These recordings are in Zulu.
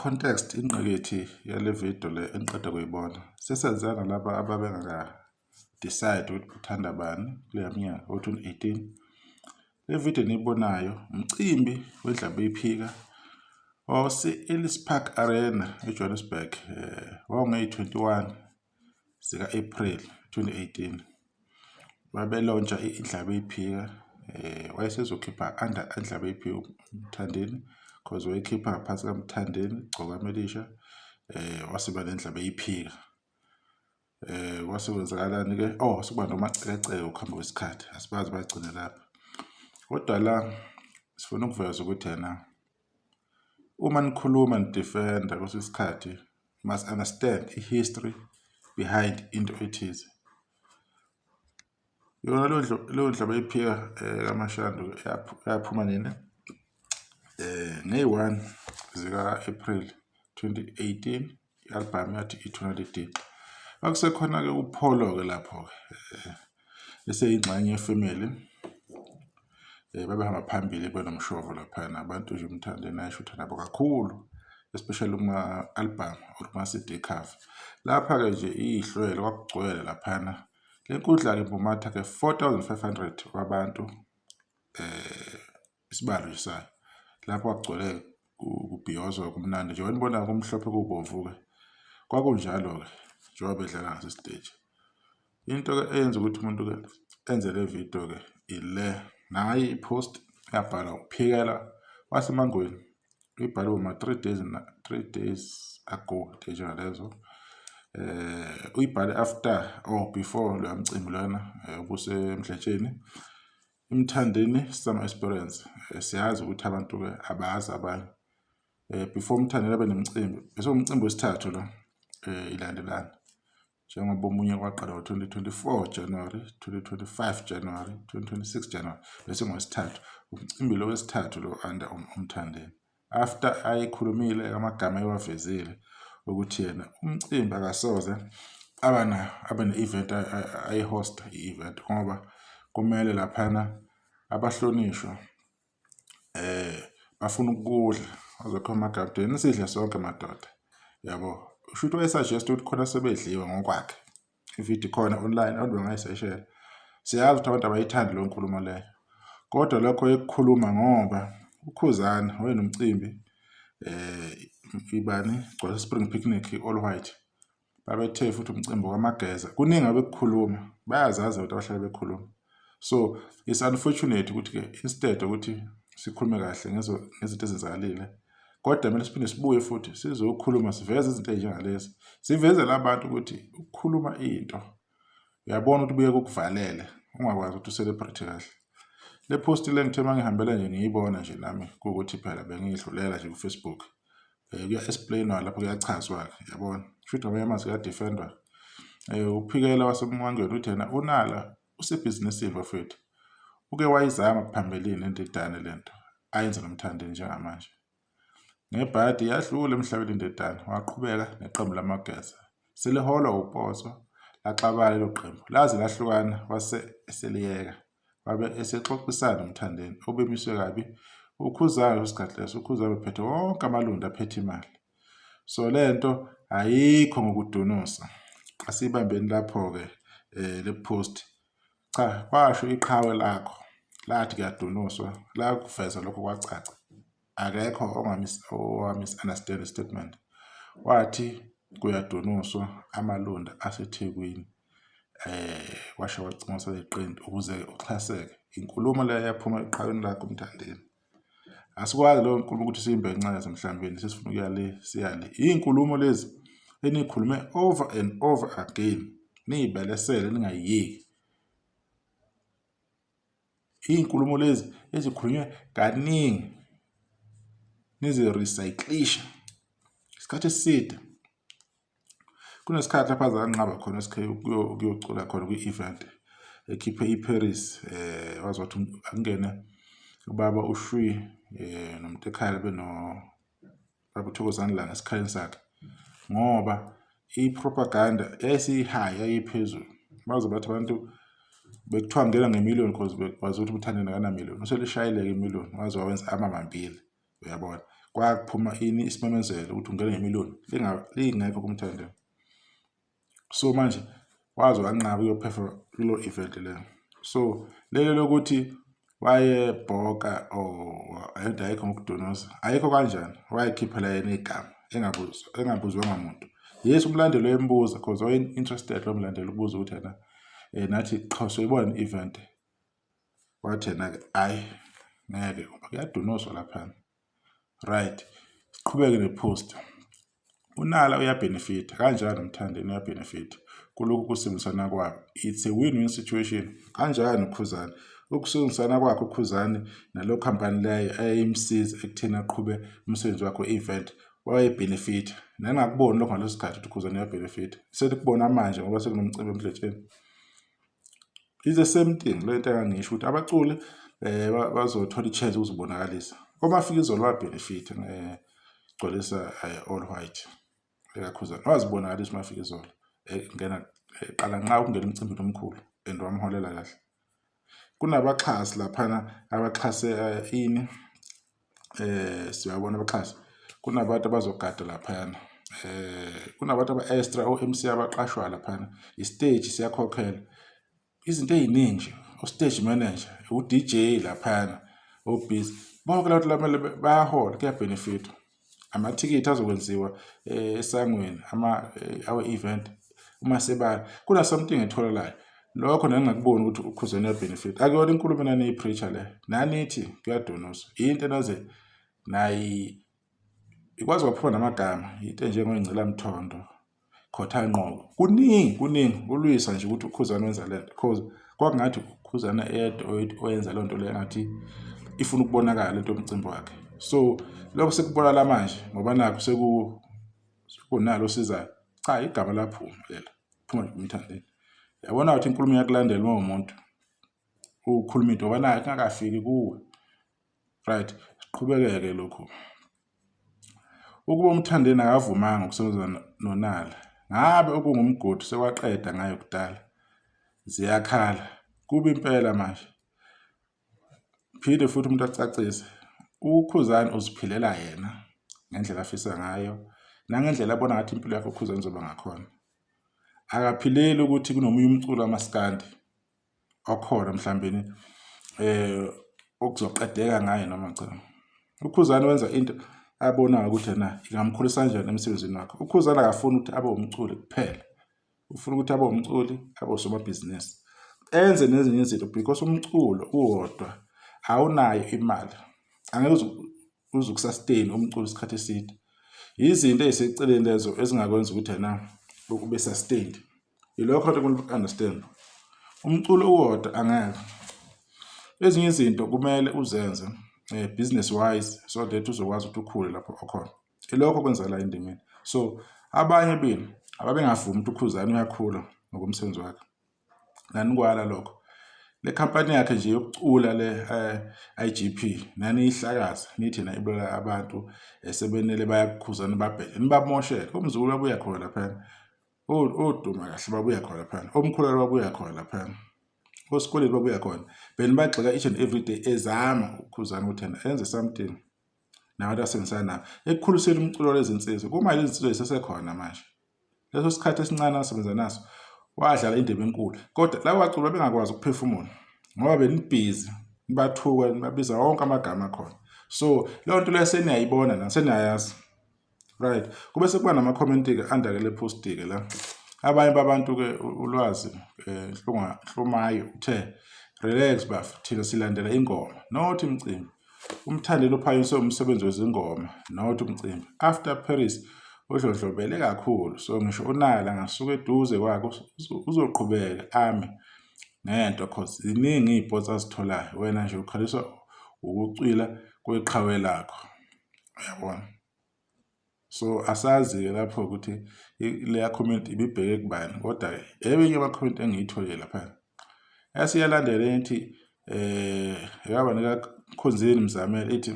context ingqikithi yale video le eniqeda kuyibona sesenzana laba ababengaka decide ukuthi uthanda bani kule minyaka o2018. Le video niyibonayo umcimbi wedlaba iphika ose-Ellis Park Arena eJohannesburg wange-21 zika April 2018. Babelontsha indlaba iphika wayesezokhipha under indlaba iphika uMthandeni because wayekhipha ngaphansi kaMthandeni Gqoka Melisha wasiba nendlaba iphika. Wasewenzakalani ke sokuba nomacecece ukuhamba kwesikhathi asibazi bagcina lapha. Kodwa la sifuna ukuveza ukuthi yena uma nikhuluma nidefenda kusesikhathi must understand history behind into ethize. Yona lo ndlaba iphika kaMashando yaphuma nini nge-1 zika April 2018 i-album yathi i-Tonality. Akusekhona ke uPholo ke lapho eseyingxenye yefamily babehamba phambili benomshovo lapha nabantu nje uMthandeni ayishutha nabo kakhulu especially uma album or uma CD cover. Lapha ke nje ihlwele kwakugcwele lapha lenkundla ke Mpumatha ke 4500 kwabantu isibalo nje sayo lapho kwagcwele kubhiyozo kumnandi nje wanibona kumhlophe kubomvu ke kwakunjalo ke njengoba bedlala ngase stage. Into ke eyenza ukuthi umuntu ke enze le video ke ile nayi ipost yabhala ukuphikela wasemangweni ibhalwe ma 3 days ago njengalezo. Uyibhale after or before lo mcimbi lona obusemdletsheni uMthandeni some experience. Siyazi ukuthi abantu ke abazi abanye before uMthandeni abe nemicimbi bese umcimbi wesithathu lo ilandelana njengoba omunye kwaqala ngo-2024 January 2025 January 2026 January bese ngosithathu umcimbi lo wesithathu lo under uMthandeni after ayikhulumile amagama ewavezile ukuthi yena umcimbi akasoze abane event ayihost i-event ngoba kumele laphana abahlonishwa bafuna ukudla azokhoma captain sidle sonke madoda yabo. Ushuthi wayesuggest ukuthi khona sebedliwe ngokwakhe ivideo khona online abantu bangayiseshare. Siyazi ukuthi abantu abayithandi lo nkulumo leyo kodwa lokho ekukhuluma ngoba uKhuzana wayenomcimbi ibani gcwele spring picnic all white babethe futhi umcimbi kwamageza kuningi abekukhuluma bayazazi ukuthi abahlala bekhuluma. So it's unfortunate ukuthi ke instead ukuthi sikhulume kahle ngezinto ezenzakalile kodwa kumele siphinde sibuye futhi sizokhuluma siveze izinto ezinjengalezi siveze labantu ukuthi ukukhuluma into uyabona ukuthi buye kukuvalele ungakwazi ukuthi ucelebrate kahle. Le post le ngithe mangihambela nje ngiyibona nje nami ukuthi phela bengidlulela nje kuFacebook kuya explainwa lapho kuyachazwa yabona futhi abayamazi ya defender uphikela wasemangweni uthi yena unala usebhizinisini bafethu uke wayizama phambelini indedane lento ayenza noMthandeni njengamanje ngebhadi yahlule emhlabeni indedane waqhubeka neqembu lamageza seleholwa uPoso laxabana loqembu lazi lahlukana wase eseliyeka babe esexoxisana noMthandeni obemiswe kabi uKhuzana isikhathi leso uKhuzana uphethe wonke amalunga aphethe imali. So lento ayikho ngokudunusa asibambeni lapho ke le post cha kwasho iqhawe lakho lathi kuyadunuswa la kuveza lokho kwacaca akekho ongamisunderstand statement wathi kuyadunuswa amalunda aseThekwini washo wacima seqindi ukuze uxhaseke inkulumo leyo yaphuma eqhawini lakho uMthandeni. Asikwazi lo nkulumo ukuthi simbe ncaza emhlambeni sesifuna ukuyale siyale inkulumo lezi enikhulume over and over again niyibelesele ningayiyeki. Inkulumo lezi ezikhulunywe kaningi nize recyclisha isikhathi eside kunesikhathi lapha zanqaba khona ukuyocula khona kwi-event ekhiphe iParis wazothi angene ubaba uShwi noMtekhaya beno babuthokozana la ngesikhaleni sakhe ngoba i-propaganda yayisi-high yayiphezulu bazo bathi abantu bekuthiwa ngena nge-million because bazi ukuthi uMthandeni akana million uselishayile ke million waze wawenza amamambili uyabona kwakuphuma ini isimemezelo ukuthi ungene ngemiliyoni lingekho kuMthandeni. So manje wazi wanqaba uyophefa lo event le. So lelo lokuthi wayebhoka ayikho ngokudonosa ayikho kanjani, wayekhipha la yena igama engabuzwa ngamuntu. Yes, umlandeli wembuza because waye interested lo mlandeli ukubuza ukuthi yena nathi qha soyibona event. Wathi yena ke hayi ngeke ngoba kuyadonoswa lapha. Right, siqhubeke nepost. Unala uyabenefit kanjani uMthandeni uyabenefit kuloko kusebenzisana kwabo. It's a win-win situation. Kanjani uKhuzani ukusebenzisana kwakhe uKhuzani nalo company leyo ayimsiza ekuthina aqhube umsebenzi wakhe we-event wayebenefit. Nangakubona lokho ngaleso sikhathi ukuthi uKhuzani uyabenefit. Selikubona manje ngoba sekunomcimbi emhletheni. It's the same thing lento engangisho ukuthi abaculi bazothola ichance ukuzibonakalisa. Uma afika izolo wabenefit gcwalisa all white ekaKhuzani wazibonakalisa uma afika izolo ngena qala nqa ukungena umcimbi omkhulu and wamholela kahle. Kunabaxhasi laphana abaxhase ini siyabona abaxhasi kunabantu abazogada laphana kunabantu aba-extra o-MC abaqashwa laphana istage siyakhokhela izinto eziningi o-stage manager u-DJ laphana o-busy bonke labo lamele bayahola kuyabenefit. Amathikithi azokwenziwa esangweni awe-event uma sebala kuna something etholalayo lokho nengakuboni ukuthi uKhuzani uyabenefit. Akuyona inkulumo nani ipreacher le nanithi kuyadonoswa into naze nayi ikwazi ukuphuma namagama into njengongcela mthondo khotha nqoko kuningi ulwisa nje ukuthi uKhuzani wenza lento because kwakungathi uKhuzani oyenza le nto le ngathi ifuna ukubonakala lento yomcimbi wakhe. So lokho sekubona la manje ngoba nakho sekunalo sizayo cha igama laphuma lela phuma eMthandeni. Yabona ukuthi inkulumo yakulandela uma umuntu ukhuluma into ngoba naye kungakafiki kuwe. Right, siqhubekeke lokho. Ukuba uMthandeni akavumanga ukusebenza noNala ngabe okungumgodi sekwaqeda ngayo kudala ziyakhala kuba impela manje. Phinde futhi umuntu acacise uKhuzani uziphilela yena ngendlela afisa ngayo nangendlela abona ngathi impilo yakhe uKhuzani izoba ngakhona. Akaphileli ukuthi kunomunye umculo wamaskandi okhona mhlawumbe okuzoqedeka ngaye noma cha. uKhuzani wenza into abona ukuthi yena ingamkhulisa kanjani emsebenzini wakhe. uKhuzani akafuni ukuthi abe umculi kuphela, ufuna ukuthi abe umculi abe usomabhizinisi enze nezinye izinto because umculo uwodwa awunayo imali angeke uzukusustain umculo isikhathi eside. Izinto eziseceleni lezo ezingakwenza ukuthi yena ube sustained. Yilokho into kumele understand. Umculo uwodwa angeke. Ezinye izinto kumele uzenze business wise so that uzokwazi ukuthi ukhule lapho okhona. Ilokho kwenza la endimeni. So abanye bini ababengavumi ukuthi uKhuzani uyakhula ngokomsebenzi wakhe. Nanikwala lokho. Le company yakhe nje yokucula le IGP nani ihlakaza nithi na ibola abantu esebenele bayakuKhuzani babhele nibamosheke. Umzukulu wabuya khona lapha. Oduma kahle babuya khona lapha. Omkhulelo babuya khona lapha. Osikoleni babuya khona. Benibagxeka each and every day ezama uKhuzani ukuthi yena enze something nabantu asebenzisana nabo ekukhuliseni umculo lezinsizwa. Kuma lezinsizwa esesekhona manje. Leso sikhathi esincane asebenza naso wadlala indebe enkulu. Kodwa labo baculi bengakwazi ukuphefumula ngoba benibhizi nibathuka nibabiza wonke amagama akhona. So leyo nto leyo seniyayibona naseniyayazi. Right, kube sekuba nama-comment ke under le post ke la. Abanye babantu ke ulwazi hlumayo uthe relax bafo thina silandela ingoma not umcimbi. uMthandeni uphanyiswe umsebenzi wezingoma not umcimbi. After Paris udlondlobele kakhulu so ngisho uNala ngasuka eduze kwakhe uzoqhubeka ame ngento cause ziningi iziphots azitholayo wena nje ukhaliswa ukucwila kweqhawe lakho. Uyabona? So asazi ke lapho ukuthi le comment ibibheke kubani kodwa ebenye ama comment engiyitholile lapha. Yasiyalandela ethi yaba nika Khonzeni Mzamela ethi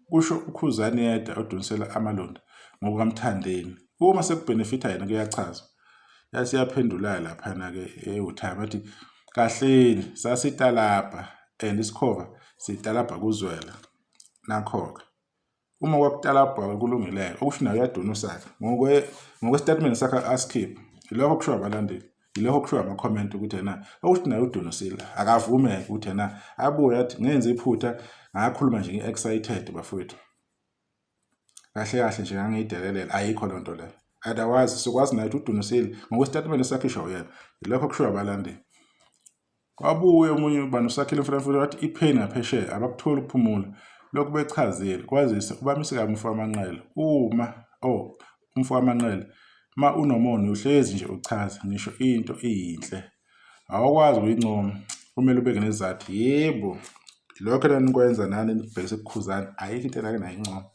kusho uKhuzani yedwa odunisela amalonda ngokukaMthandeni. Uma sekubenefita yena kuyachaza. Yasiyaphendula lapha na ke uThaba ethi kahleni sasitalapha and isikhova sitalapha kuzwela nakho. uma kwakutalabhaka kulungile okusho nayo uyadonsa ngokwestatement sakhe askip ilokho kusho abalandeli ilokho kusho ama-comment ukuthi yena okusho nayo udonosile akavume ukuthi yena abuye athi ngenze iphutha ngakhuluma nje ngi-excited bafowethu kahle kahle nje ngangiyidelelela ayikho loo nto leyo otherwise sokwazi nayo udonosile ngokwestatement sakhishwa uyena ilokho kusho abalandeli kwabuye omunye ubani usakhile mfana wathi ipain ngaphesheya abakutholi ukuphumula lokhu bechazile kwazise ubamise kabi umfo wamanqele umfo wamanqele ma unomono uhlezi nje uchaza ngisho into iyinhle awukwazi ukuyincoma kumele ubeke nezathu yebo lokho enikwenza nani nibhekise kukhuzana ayikho into lake nayincoma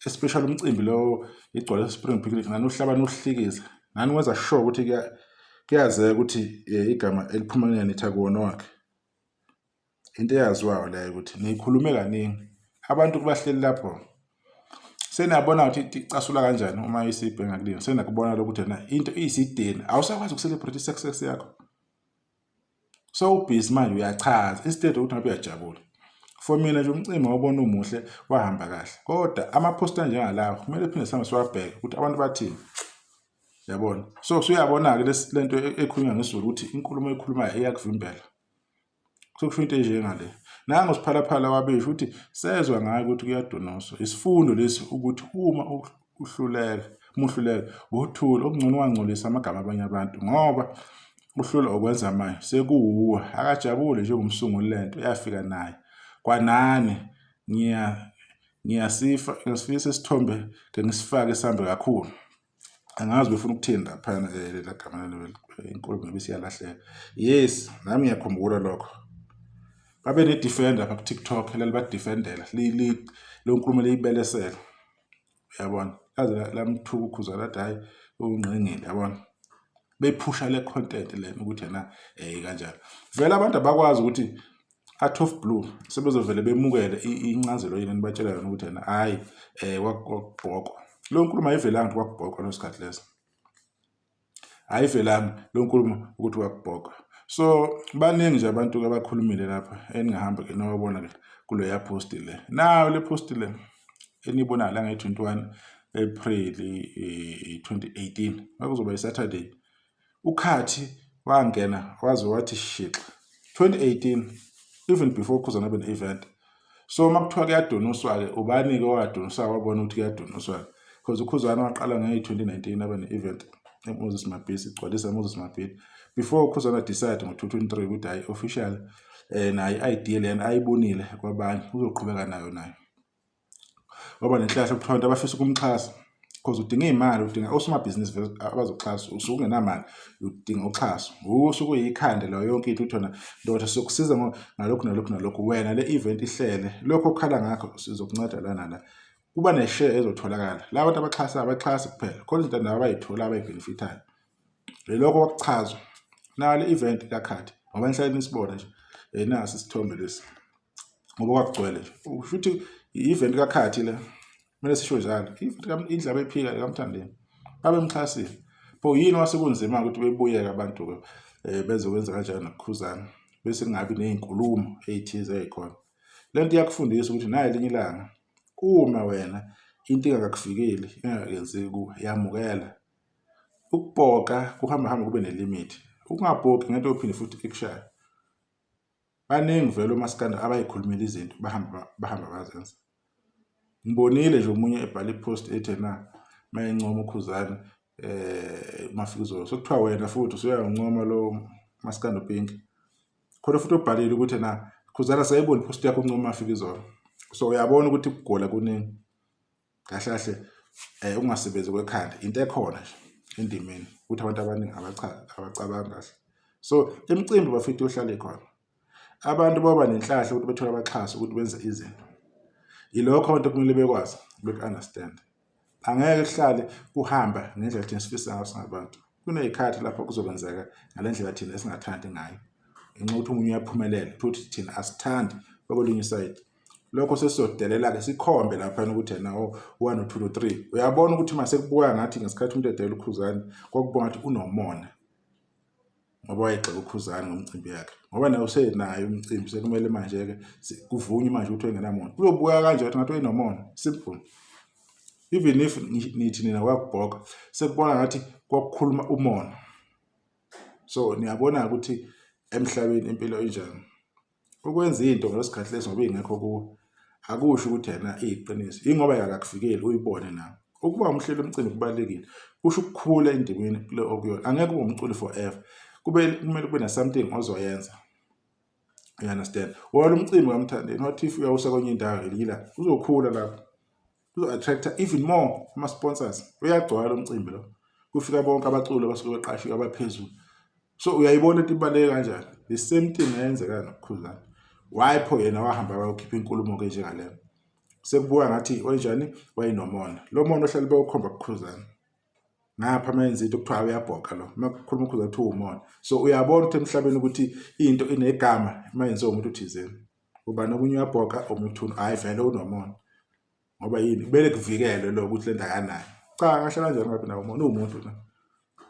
especially umcimbi lo igcwele spring picnic nani uhlaba nohlikiza nani wenza sure ukuthi kuyazeka ukuthi igama eliphumelele nithi akuwona wakhe into eyaziwayo la ukuthi nikhulume kaningi abantu kubahleli lapho seniyabona ukuthi icasula kanjani uma isibhenga kulini senakubona lokuthi na into iyisideni awusakwazi ukucelebrate success yakho so ubusy manje uyachaza instead ukuthi ngabe uyajabula for mina nje umcimbi wabona umuhle wahamba kahle kodwa ama-poster njengalawo kumele phinde sihambe siwabheke ukuthi abantu bathini yabona so uyabona ke lento ekhulunywa ngesizulu ukuthi inkulumo ekhulumayo iyakuvimbela sokusho into njengale nango siphalaphala wabesho ukuthi sezwe ngayo ukuthi kuyadonoswa isifundo lesi ukuthi uma uhluleka uthule okungcono wangcolisa amagama abanye abantu ngoba uhlula okwenza manje sekuwuwe akajabule njengomsunguli lento yafika naye kwanani ngiyasifisa isithombe ke ngisifake sambe kakhulu angazi befuna ukuthini lapha la gama inkulumo ebisiyalahleka yes nami ngiyakhumbula lokho babe ne-defender apha ku-TikTok lalibadefendela lo nkulumo leyibelesela uyabona kaze lamthuka ukhuza lathi hayi ungqengile yabona bephusha le content lena ukuthi yena kanjalo vele abantu abakwazi ukuthi out of blue sebezovele bemukele incazelo yini nibatshela yona ukuthi yena hayi wakubhoko lo nkulumo ayivelanga ukuthi wakubhoko lesikhathi leso ayivelanga lo nkulumo ukuthi wakubhoko so baningi nje abantu abakhulumile lapha eningahamba ke nowabona ke kulo ya post le nayo le post le enibona la nge-21 April 2018 akuzoba iSaturday ukhathi wangena waze wathi shit 2018 even before Khuzana abe ne-event so makuthiwa kuyadonoswa ke ubani ke wadonuswa wabona ukuthi kuyadonoswa because uKhuzana waqala nge-2019 abe ne-event eMoses Mabhisi igcwalisa Moses Mabhisi before Khuzana decide ngo-2023 ukuthi hayi official nayo i-idea lena ayibonile kwabanye uzoqhubeka nayo ngoba nenhlahla kuthonta abafisa ukumxhasa because udinga imali udinga osomabhizinisi abazoxhasa usungenamali udinga uxhaso usuku yikhande layo yonke into uthona ndoda sokusiza ngalokhu wena le event ihlele lokho okhala ngakho sizokunceda lana la kuba ne-share ezotholakala la bantu abaxhasa kuphela khona izinto nabo abayithola abayibenefitayo lokho kwakuchazwa na le event kakhathi ngoba enhlaleni isibona nje nasi isithombe lesi ngoba kwakugcwele nje usho ukuthi i-event kakhathi le kumele sisho njalo indlaba ephika kaMthandeni babemxhasile pho yini wasekunzima ukuthi bebuyeke abantu ke bezokwenza kanjani nokukhuzana bese kungabi nezinkulumo ezithize ezikhona lento iyakufundisa ukuthi nayo elinye ilanga uma wena into ingakakufikeli ingakenzeki kuwe yamukela ukubhoka kuhamba kube nelimit ukungabhoki ngento ophinde futhi ikushaya baningi vele umaskanda abayikhulumela izinto bahamba bazenza ngibonile nje umunye ebhala ipost ethi na mayincoma uKhuzana Mafikizolo sokuthiwa wena futhi usuyancoma lo maskanda Pink khona futhi ubhalile ukuthi na Khuzana sayibona ipost yakho uncoma Mafikizolo so uyabona ukuthi ukugola kuningi kahle ungasebenzi kwekhanda into ekhona nje endimeni ukuthi abantu abaningi abacabanga kahle so emicimbi bafite uhlale khona abantu baba nenhlahla ukuthi bethola abaxhasi ukuthi benze izinto ilokho abantu kumele bekwazi beku-understand angeke kuhlale kuhamba ngendlela thina sifisa ngayo singabantu kuneyikhathi lapho kuzokwenzeka ngalendlela thina esingathandi ngayo ngenxa ukuthi umunye uyaphumelela futhi thina asithandi kwelinye iside lokho sesizodelela ke sikhombe lapha ukuthi na 1 2 3 uyabona ukuthi mase kubuya ngathi ngesikhathi umuntu edela uKhuzana kwakubona ngathi unomona ngoba wayegxeka uKhuzani ngomcimbi yakhe ngoba naye usenayo umcimbi sekumele manje-ke kuvunywe manje ukuthi engenamono uyobuka kanje ngathi uyinomono simple. Even if nithi nina wakubhoka sekubona ngathi kwakukhuluma umono. So niyabona ukuthi emhlabeni impilo injani ukwenza into ngalesikhathi leso ngoba ingekho kuwo akusho ukuthi yena iyiqiniso ingoba yakakufikeli uyibone nawe. Ukuba umhleli umcimbi kubalekile kusho ukukhula endimeni kule okuyona angeke ube umculi forever kumele kube na something ozoyenza. You understand? Wona umcimbi kamthandeni what if uyawusa kwenye indawo yila uzokhula lapho uzo-attracta even more ama-sponsors uyagcwala umcimbi lo kufika bonke abaculi abasuke beqashiwe abaphezulu. So uyayibona into ibaluleke kanjani. The same thing yenzeka noKhuzani. Wayepho yena wahamba wayokhipha inkulumo-ke njengaleyo sekubuka ngathi wenjani wayinomona lo mono ohlale bewukhomba kuKhuzani ngapha menza into kuthiwa uyabhoka lo makukhuluma uKhuzani kuthiwa umona. So uyabona ukuthi emhlabeni ukuthi into inegama mayenziwa umuntu uthizeni uba nomunye uyabhoka omunye uthuna hayi vele unomona ngoba yini kumele kuvikelwe lo ukuthi lento akanayo. Cha ngasho kanjani ngabe nawo umona umuntu na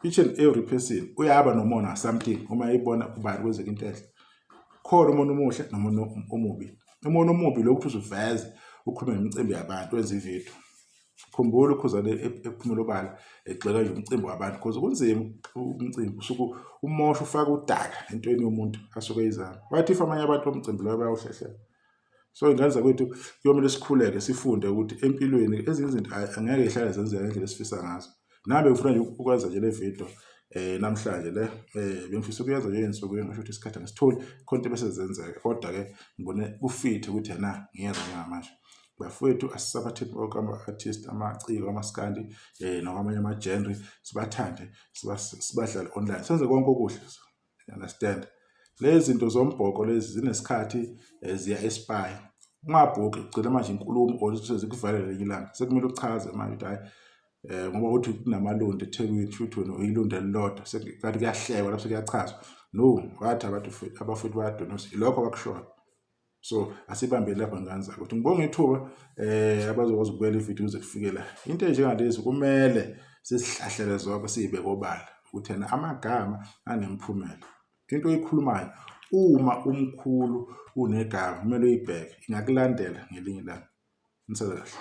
each and every person uyaba nomona something uma eyibona kubani kwenzeka into ehle khona umuntu omuhle nomuntu omubi. Umuntu omubi lokhu uzuveze ukhulume nemicimbi yabantu wenza ividiyo. Khumbula uKhuzani ephumela obala egxeka nje umcimbi wabantu because kunzima umcimbi usuku umosha ufaka udaka entweni yomuntu asuke eyizama. Wathi if amanye abantu bomcimbi lo bayawuhlehlela. So ingane zakwethu kuyomele sikhuleke sifunde ukuthi empilweni ezinye izinto angeke ihlale zenzeka ngendlela esifisa ngazo. Nabe ufuna nje ukwenza nje le video namhlanje le bengifisa ukuyenza nje insuku ngisho ukuthi isikhathi ngisitholi konke bese zenzeka kodwa ke ngibone kufithe ukuthi yena ngiyenza njengamanje. Bafowethu asisaphatheni bonke ama-artist amaciko amaskandi nokwamanye ama-genre sibathande sibadlale online senze konke okuhle. Understand? Lezi zinto zombhoko lezi zinesikhathi ziya expire. Ungabhuki ugcina manje inkulumo or zikuvalele ilanga sekumele uchaze manje ukuthi hayi ngoba uthi kunamalundi eThekwini futhi wena uyilunde elilodwa sekathi kuyahlekwa lapho sekuyachazwa no wathi abafuthi bayadonsa ilokho abakushoyo. So asibambele lapha ngane zakho ukuthi ngibonge ithuba abazokwazi ukubela ividiyo uze kufike la. Into enjengalezi kumele sisihlahlele zonke siyibeke obala ukuthi yena amagama anemphumela. Into oyikhulumayo uma umkhulu unegama kumele uyibheke ingakulandela ngelinye ilanga. Nisebenza kahle.